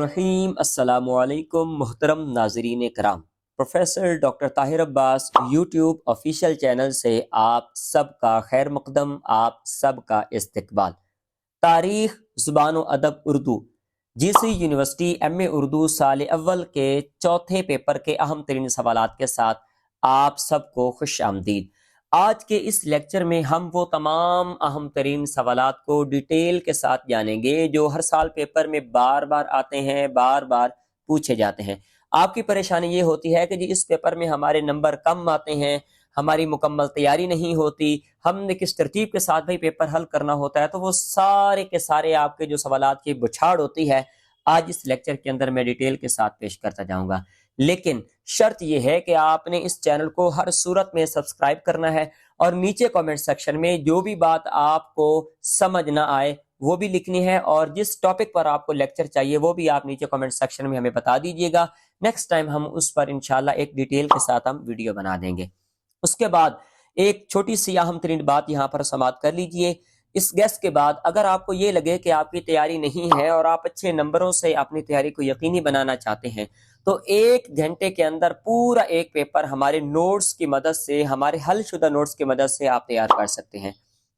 الرحیم السلام علیکم محترم ناظرین کرام، پروفیسر ڈاکٹر طاہر عباس یوٹیوب آفیشیل چینل سے آپ سب کا خیر مقدم، آپ سب کا استقبال۔ تاریخ، زبان و ادب اردو، جی سی یونیورسٹی ایم اے اردو سال اول کے چوتھے پیپر کے اہم ترین سوالات کے ساتھ آپ سب کو خوش آمدید۔ آج کے اس لیکچر میں ہم وہ تمام اہم ترین سوالات کو ڈیٹیل کے ساتھ جانیں گے جو ہر سال پیپر میں بار بار آتے ہیں، بار بار پوچھے جاتے ہیں۔ آپ کی پریشانی یہ ہوتی ہے کہ جی اس پیپر میں ہمارے نمبر کم آتے ہیں، ہماری مکمل تیاری نہیں ہوتی، ہم نے کس ترتیب کے ساتھ بھائی پیپر حل کرنا ہوتا ہے، تو وہ سارے کے سارے آپ کے جو سوالات کی بچھاڑ ہوتی ہے آج اس لیکچر کے اندر میں ڈیٹیل کے ساتھ پیش کرتا جاؤں گا۔ لیکن شرط یہ ہے کہ آپ نے اس چینل کو ہر صورت میں سبسکرائب کرنا ہے اور نیچے کامنٹ سیکشن میں جو بھی بات آپ کو سمجھ نہ آئے وہ بھی لکھنی ہے، اور جس ٹاپک پر آپ کو لیکچر چاہیے وہ بھی آپ نیچے کامنٹ سیکشن میں ہمیں بتا دیجئے گا۔ نیکسٹ ٹائم ہم اس پر انشاءاللہ ایک ڈیٹیل کے ساتھ ہم ویڈیو بنا دیں گے۔ اس کے بعد ایک چھوٹی سی اہم ترین بات یہاں پر سماعت کر لیجئے۔ اس گیس کے بعد اگر آپ کو یہ لگے کہ آپ کی تیاری نہیں ہے اور آپ اچھے نمبروں سے اپنی تیاری کو یقینی بنانا چاہتے ہیں تو 1 گھنٹے کے اندر پورا ایک پیپر ہمارے نوٹس کی مدد سے، ہمارے حل شدہ نوٹس کی مدد سے آپ تیار کر سکتے ہیں۔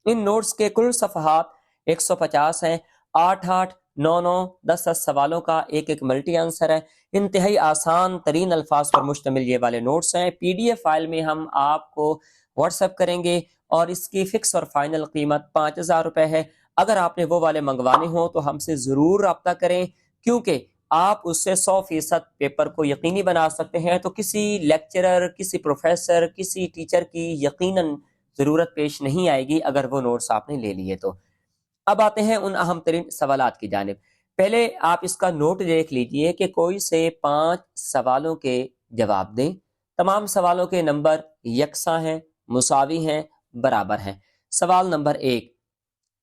ان نوٹس کے کل صفحات 150 ہیں، 8 9 10 سوالوں کا ایک ملٹی آنسر ہے۔ انتہائی آسان ترین الفاظ پر مشتمل یہ والے نوٹس ہیں۔ پی ڈی ایف فائل میں ہم آپ کو واٹس ایپ کریں گے اور اس کی فکس اور فائنل قیمت 5000 روپے ہے۔ اگر آپ نے وہ والے منگوانے ہوں تو ہم سے ضرور رابطہ کریں، کیونکہ آپ اس سے 100% پیپر کو یقینی بنا سکتے ہیں۔ تو کسی لیکچرر، کسی پروفیسر، کسی ٹیچر کی یقیناً ضرورت پیش نہیں آئے گی اگر وہ نوٹس آپ نے لے لیے تو۔ اب آتے ہیں ان اہم ترین سوالات کی جانب۔ پہلے آپ اس کا نوٹ دیکھ لیجئے کہ کوئی سے 5 سوالوں کے جواب دیں۔ تمام سوالوں کے نمبر یکساں ہیں، مساوی ہیں، برابر ہیں۔ سوال نمبر 1،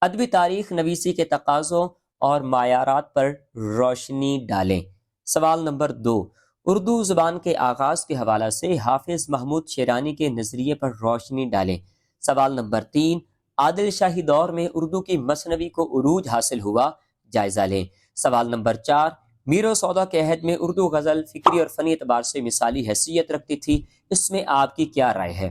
ادبی تاریخ نویسی کے تقاضوں اور معیارات پر روشنی ڈالیں۔ سوال نمبر 2، اردو زبان کے آغاز کے حوالے سے حافظ محمود شیرانی کے نظریے پر روشنی ڈالیں۔ سوال نمبر 3، عادل شاہی دور میں اردو کی مثنوی کو عروج حاصل ہوا، جائزہ لیں۔ سوال نمبر 4، میر و سودا کے عہد میں اردو غزل فکری اور فنی اعتبار سے مثالی حیثیت رکھتی تھی، اس میں آپ کی کیا رائے ہے؟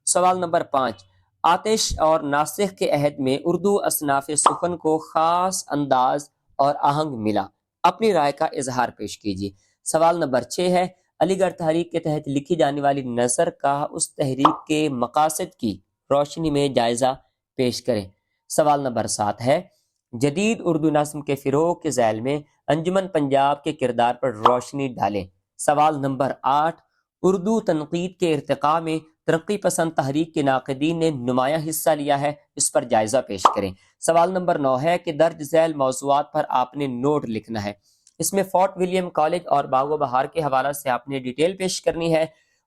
سوال نمبر 5، آتش اور ناسخ کے عہد میں اردو اصناف سخن کو خاص انداز اور آہنگ ملا، اپنی رائے کا اظہار پیش کیجیے۔ سوال نمبر 6 ہے، علی گڑھ تحریک کے تحت لکھی جانے والی نثر کا اس تحریک کے مقاصد کی روشنی میں جائزہ پیش کریں۔ سوال نمبر 7 ہے، جدید اردو نظم کے فروغ کے ذیل میں انجمن پنجاب کے کردار پر روشنی ڈالیں۔ سوال نمبر 8، اردو تنقید کے ارتقاء میں ترقی پسند تحریک کے ناقدین نے نمایاں حصہ لیا ہے، اس پر جائزہ پیش کریں۔ سوال نمبر 9 ہے کہ درج ذیل موضوعات پر آپ نے نوٹ لکھنا ہے۔ اس میں فورٹ ولیم کالج اور باغ و بہار کے حوالہ سے آپ نے ڈیٹیل پیش کرنی ہے،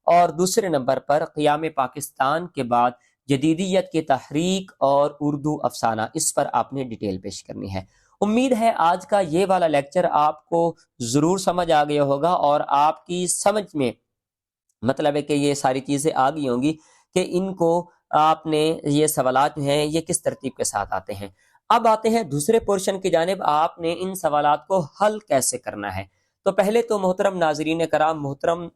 اور دوسرے نمبر پر قیام پاکستان کے بعد جدیدیت کی تحریک اور اردو افسانہ، اس پر آپ نے ڈیٹیل پیش کرنی ہے۔ امید ہے آج کا یہ والا لیکچر آپ کو ضرور سمجھ آ گیا ہوگا اور آپ کی سمجھ میں مطلب ہے کہ یہ ساری چیزیں آ گئی ہوں گی کہ ان کو آپ نے یہ سوالات جو ہیں یہ کس ترتیب کے ساتھ آتے ہیں۔ اب آتے ہیں دوسرے پورشن کی جانب، آپ نے ان سوالات کو حل کیسے کرنا ہے۔ تو پہلے تو محترم ناظرین کرام، محترم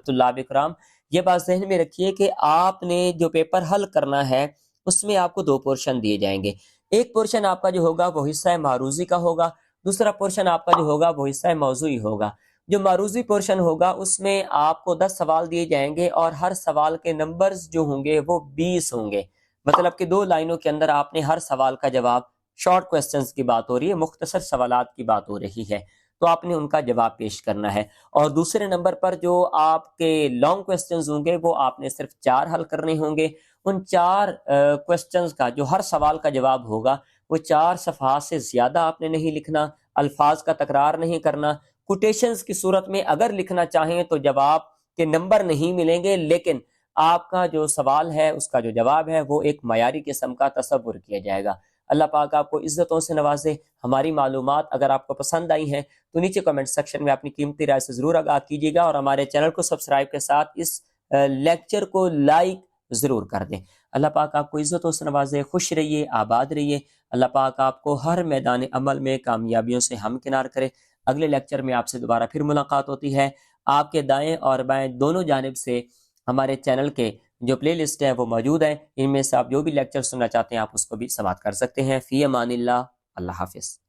طلاب کرام، یہ بات ذہن میں رکھیے کہ آپ نے جو پیپر حل کرنا ہے اس میں آپ کو 2 پورشن دیے جائیں گے۔ ایک پورشن آپ کا جو ہوگا وہ حصہ معروضی کا ہوگا، دوسرا پورشن آپ کا جو ہوگا وہ حصہ موضوعی ہوگا۔ جو معروضی پورشن ہوگا اس میں آپ کو 10 سوال دیے جائیں گے اور ہر سوال کے نمبرز جو ہوں گے وہ 20 ہوں گے، مطلب کہ 2 لائنوں کے اندر آپ نے ہر سوال کا جواب، شارٹ کوسچنز کی بات ہو رہی ہے، مختصر سوالات کی بات ہو رہی ہے، تو آپ نے ان کا جواب پیش کرنا ہے۔ اور دوسرے نمبر پر جو آپ کے لانگ کوسچنز ہوں گے وہ آپ نے صرف 4 حل کرنے ہوں گے۔ ان 4 کوسچنز کا جو ہر سوال کا جواب ہوگا وہ 4 صفحات سے زیادہ آپ نے نہیں لکھنا، الفاظ کا تکرار نہیں کرنا۔ کوٹیشنز کی صورت میں اگر لکھنا چاہیں تو جواب کے نمبر نہیں ملیں گے، لیکن آپ کا جو سوال ہے اس کا جو جواب ہے وہ ایک معیاری قسم کا تصور کیا جائے گا۔ اللہ پاک آپ کو عزتوں سے نوازے۔ ہماری معلومات اگر آپ کو پسند آئی ہیں تو نیچے کمنٹ سیکشن میں اپنی قیمتی رائے سے ضرور آگاہ کیجیے گا، اور ہمارے چینل کو سبسکرائب کے ساتھ اس لیکچر کو لائک ضرور کر دیں۔ اللہ پاک آپ کو عزتوں سے نوازے، خوش رہیے، آباد رہیے۔ اللہ پاک آپ کو ہر میدان عمل میں کامیابیوں سے ہمکنار کرے۔ اگلے لیکچر میں آپ سے دوبارہ پھر ملاقات ہوتی ہے۔ آپ کے دائیں اور بائیں دونوں جانب سے ہمارے چینل کے جو پلے لسٹ ہے وہ موجود ہے، ان میں سے آپ جو بھی لیکچر سننا چاہتے ہیں آپ اس کو بھی سماعت کر سکتے ہیں۔ فی امان اللہ، اللہ حافظ۔